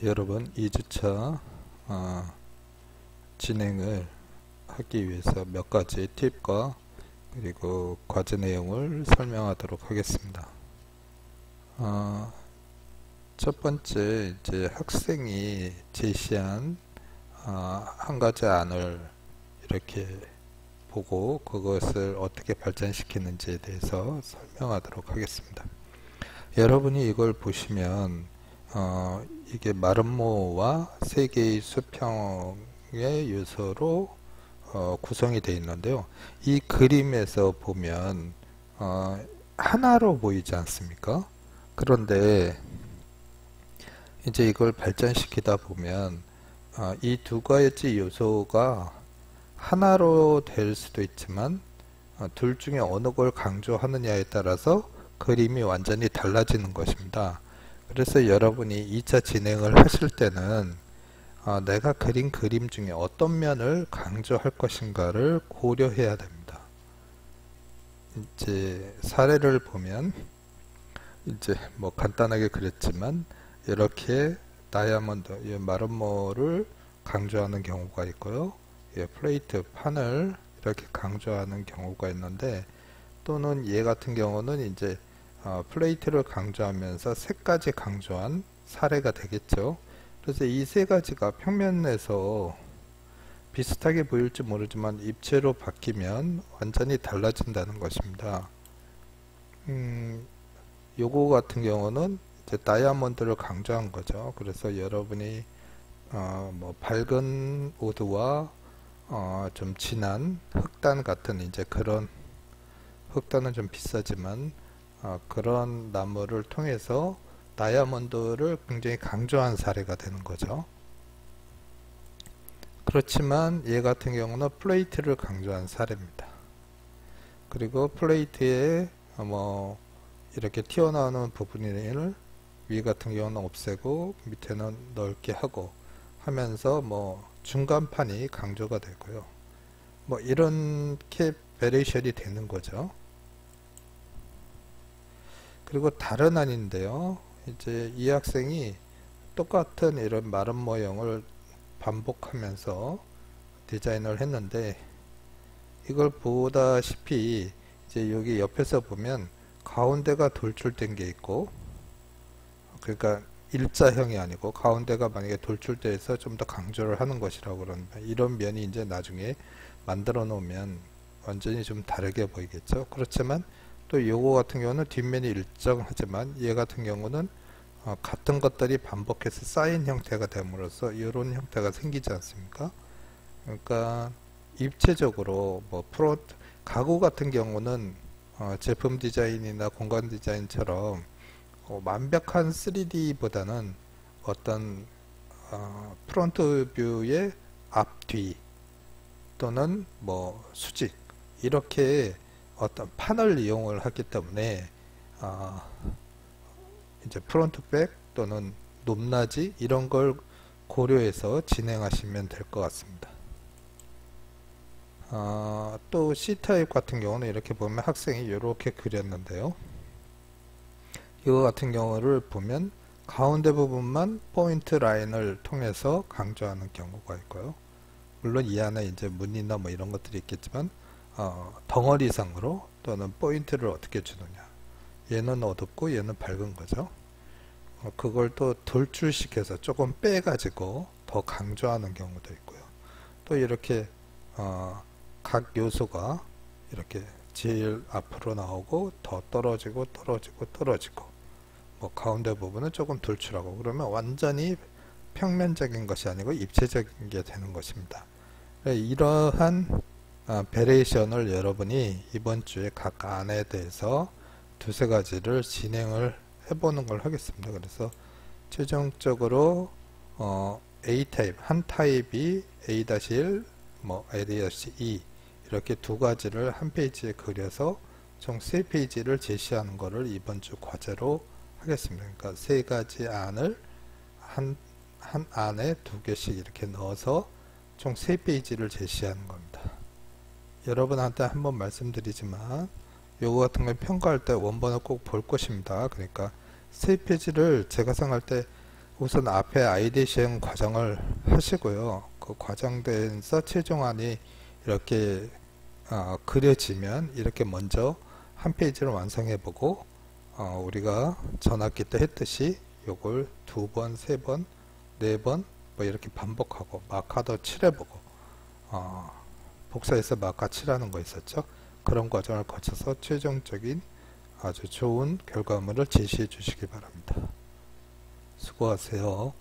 여러분 2주차 진행을 하기 위해서 몇 가지 팁과 그리고 과제 내용을 설명하도록 하겠습니다. 첫 번째, 이제 학생이 제시한 한 가지 안을 이렇게 보고 그것을 어떻게 발전시키는지에 대해서 설명하도록 하겠습니다. 여러분이 이걸 보시면 이게 마름모와 세 개의 수평의 요소로 구성이 되어 있는데요. 이 그림에서 보면 하나로 보이지 않습니까? 그런데 이제 이걸 발전시키다 보면 이 두 가지 요소가 하나로 될 수도 있지만 둘 중에 어느 걸 강조하느냐에 따라서 그림이 완전히 달라지는 것입니다. 그래서 여러분이 2차 진행을 하실 때는 내가 그린 그림 중에 어떤 면을 강조할 것인가를 고려해야 됩니다. 이제 사례를 보면 이제 뭐 간단하게 그렸지만 이렇게 다이아몬드, 마름모를 강조하는 경우가 있고요. 플레이트, 판을 이렇게 강조하는 경우가 있는데 또는 얘 같은 경우는 이제 플레이트를 강조하면서 세 가지 강조한 사례가 되겠죠. 그래서 이 세 가지가 평면에서 비슷하게 보일지 모르지만 입체로 바뀌면 완전히 달라진다는 것입니다. 요거 같은 경우는 이제 다이아몬드를 강조한 거죠. 그래서 여러분이 뭐 밝은 우드와 좀 진한 흑단 같은 이제 그런 흑단은 좀 비싸지만 그런 나무를 통해서 다이아몬드를 굉장히 강조한 사례가 되는 거죠. 그렇지만 얘 같은 경우는 플레이트를 강조한 사례입니다. 그리고 플레이트에 뭐 이렇게 튀어나오는 부분을 위 같은 경우는 없애고 밑에는 넓게 하고 하면서 뭐 중간판이 강조가 되고요. 뭐 이렇게 베리에이션이 되는 거죠. 그리고 다른 안인데요. 이제 이 학생이 똑같은 이런 마름 모형을 반복하면서 디자인을 했는데 이걸 보다시피 이제 여기 옆에서 보면 가운데가 돌출된 게 있고 그러니까 일자형이 아니고 가운데가 만약에 돌출되어 있어 좀 더 강조를 하는 것이라고 그러면 이런 면이 이제 나중에 만들어 놓으면 완전히 좀 다르게 보이겠죠. 그렇지만 또 요거 같은 경우는 뒷면이 일정하지만 얘 같은 경우는 같은 것들이 반복해서 쌓인 형태가 됨으로써 이런 형태가 생기지 않습니까? 그러니까 입체적으로 뭐 프론트 가구 같은 경우는 제품 디자인이나 공간 디자인처럼 완벽한 3D보다는 어떤 프론트 뷰의 앞뒤 또는 뭐 수직 이렇게 어떤 판을 이용을 하기 때문에 이제 프론트 백 또는 높낮이 이런 걸 고려해서 진행하시면 될 것 같습니다. 또 C타입 같은 경우는 이렇게 보면 학생이 이렇게 그렸는데요. 이거 같은 경우를 보면 가운데 부분만 포인트 라인을 통해서 강조하는 경우가 있고요. 물론 이 안에 이제 무늬나 뭐 이런 것들이 있겠지만 덩어리상으로 또는 포인트를 어떻게 주느냐. 얘는 어둡고 얘는 밝은 거죠. 그걸 또 돌출시켜서 조금 빼가지고 더 강조하는 경우도 있고요. 또 이렇게 각 요소가 이렇게 제일 앞으로 나오고 더 떨어지고 뭐 가운데 부분은 조금 돌출하고 그러면 완전히 평면적인 것이 아니고 입체적인 게 되는 것입니다. 이러한 베리에이션을 여러분이 이번 주에 각 안에 대해서 두세 가지를 진행을 해보는 걸 하겠습니다. 그래서 최종적으로 A 타입 한 타입이 A-1 뭐 A-2 이렇게 두 가지를 한 페이지에 그려서 총 세 페이지를 제시하는 것을 이번 주 과제로 하겠습니다. 그러니까 세 가지 안을 한 안에 두 개씩 이렇게 넣어서 총 세 페이지를 제시하는 겁니다. 여러분한테 한번 말씀드리지만 요거 같은 걸 평가할 때 원본을 꼭 볼 것입니다. 그러니까 세 페이지를 제가 생각할 때 우선 앞에 아이디 시행 과정을 하시고요. 그 과정돼서 최종안이 이렇게 그려지면 이렇게 먼저 한 페이지를 완성해 보고 우리가 전학기 때 했듯이 요걸 2번, 3번, 4번 뭐 이렇게 반복하고 마카도 칠해보고 복사해서 마카 칠하는 거 있었죠. 그런 과정을 거쳐서 최종적인 아주 좋은 결과물을 제시해 주시기 바랍니다. 수고하세요.